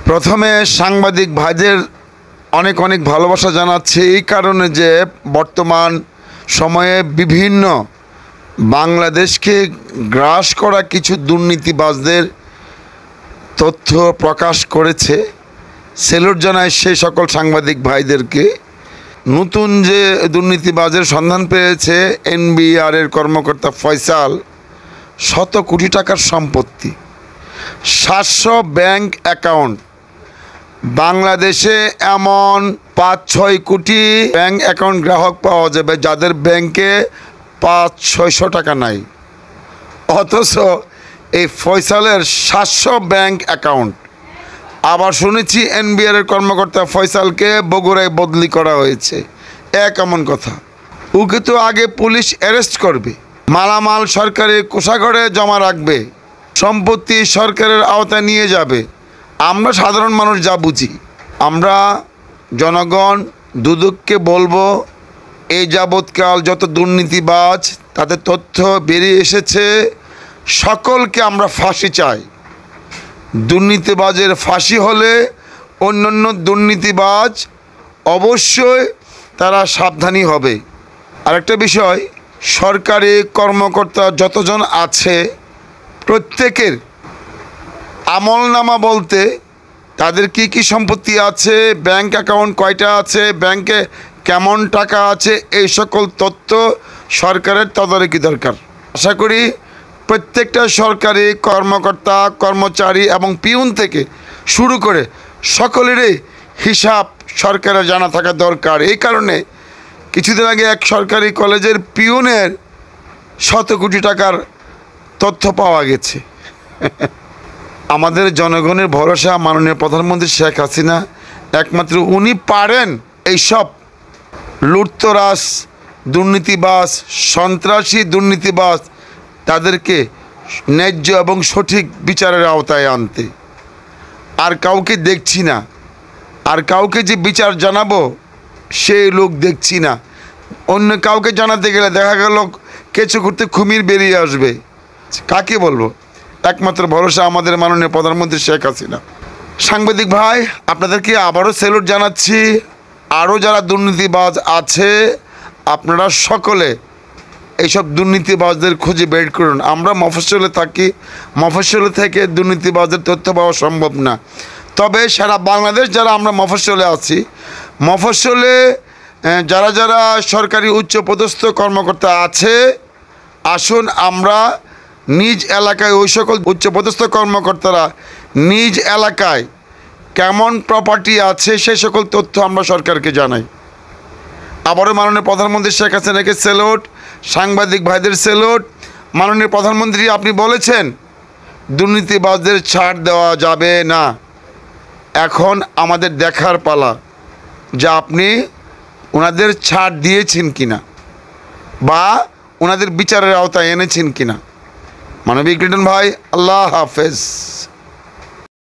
প্রথমে সাংবাদিক ভাইদের অনেক অনেক ভালোবাসা জানাচ্ছি এই কারণে যে বর্তমান সময়ে বিভিন্ন বাংলাদেশকে গ্রাস করা কিছু দুর্নীতিবাজদের তথ্য প্রকাশ করেছে। সেলুট জানাই সেই সকল সাংবাদিক ভাইদেরকে। নতুন যে দুর্নীতিবাজের সন্ধান পেয়েছে এনবিআর এর কর্মকর্তা ফয়সাল, 100 কোটি টাকার সম্পত্তি, 700 ব্যাংক অ্যাকাউন্ট। বাংলাদেশে এমন 5-6 কোটি ব্যাংক অ্যাকাউন্ট গ্রাহক পাওয়া যাবে যাদের ব্যাংকে 500-600 টাকা নাই, অথচ এই ফয়সালের 700 ব্যাংক অ্যাকাউন্ট। আবার শুনেছি এনবিআর এর কর্মকর্তা ফয়সালকে বগুড়ায় বদলি করা হয়েছে। এমন কথা, ওকে তো আগে পুলিশ অ্যারেস্ট করবে, মালামাল সরকারি কোষাগারে জমা রাখবে, সম্পত্তি সরকারের আওতায় নিয়ে যাবে। আমরা সাধারণ মানুষ যা বুঝি, আমরা জনগণ দুদককে বলবো, এই যাবৎকাল যত দুর্নীতিবাজ তাদের তথ্য বেরিয়ে এসেছে, সকলকে আমরা ফাঁসি চাই। দুর্নীতিবাজের ফাঁসি হলে অন্যান্য দুর্নীতিবাজ অবশ্যই তারা সাবধানী হবে। আরেকটা বিষয়, সরকারি কর্মকর্তা যতজন আছে প্রত্যেকের আমলনামা বলতে তাদের কি কি সম্পত্তি আছে, ব্যাংক অ্যাকাউন্ট কয়টা আছে, ব্যাংকে কেমন টাকা আছে, এই সকল তথ্য সরকারের তদারকি দরকার। আশা করি প্রত্যেকটা সরকারি কর্মকর্তা, কর্মচারী এবং পিউন থেকে শুরু করে সকলেরই হিসাব সরকারের জানা থাকা দরকার। এই কারণে কিছুদিন আগে এক সরকারি কলেজের পিউনের 100 কোটি টাকার তথ্য পাওয়া গেছে। আমাদের জনগণের ভরসা মাননীয় প্রধানমন্ত্রী শেখ হাসিনা, একমাত্র উনি পারেন এইসব লুটতরাজ দুর্নীতিবাজ, সন্ত্রাসী দুর্নীতিবাজ তাদেরকে ন্যায্য এবং সঠিক বিচারের আওতায় আনতে। আর কাউকে দেখছি না, আর কাউকে যে বিচার জানাবো সেই লোক দেখছি না। অন্য কাউকে জানাতে গেলে দেখা গেল কেঁচো করতে কুমির বেরিয়ে আসবে। কাকে বলবো? একমাত্র ভরসা আমাদের মাননীয় প্রধানমন্ত্রী শেখ হাসিনা। সাংবাদিক ভাই, আপনাদেরকে আবারও স্যালুট জানাচ্ছি। আরও যারা দুর্নীতিবাজ আছে আপনারা সকলে এইসব দুর্নীতিবাজদের খুঁজে বের করুন। আমরা মফস্বলে থাকি, মফস্বলে থেকে দুর্নীতিবাজদের তথ্য পাওয়া সম্ভব না। তবে সারা বাংলাদেশ যারা আমরা মফস্বলে আছি, মফস্বলে যারা যারা সরকারি উচ্চপদস্থ কর্মকর্তা আছে, আসুন আমরা নিজ এলাকায় ওই সকল উচ্চপদস্থ কর্মকর্তারা নিজ এলাকায় কেমন প্রপার্টি আছে সেই সকল তথ্য আমরা সরকারকে জানাই। আবারও মাননীয় প্রধানমন্ত্রী শেখ হাসিনাকে স্যালুট, সাংবাদিক ভাইদের স্যালুট। মাননীয় প্রধানমন্ত্রী, আপনি বলেছেন দুর্নীতিবাজদের ছাড় দেওয়া যাবে না। এখন আমাদের দেখার পালা যে আপনি ওনাদের ছাড় দিয়েছেন কিনা বা ওনাদের বিচারের আওতায় এনেছেন কিনা। মানবিক লিটন ভাই, আল্লাহ হাফেজ।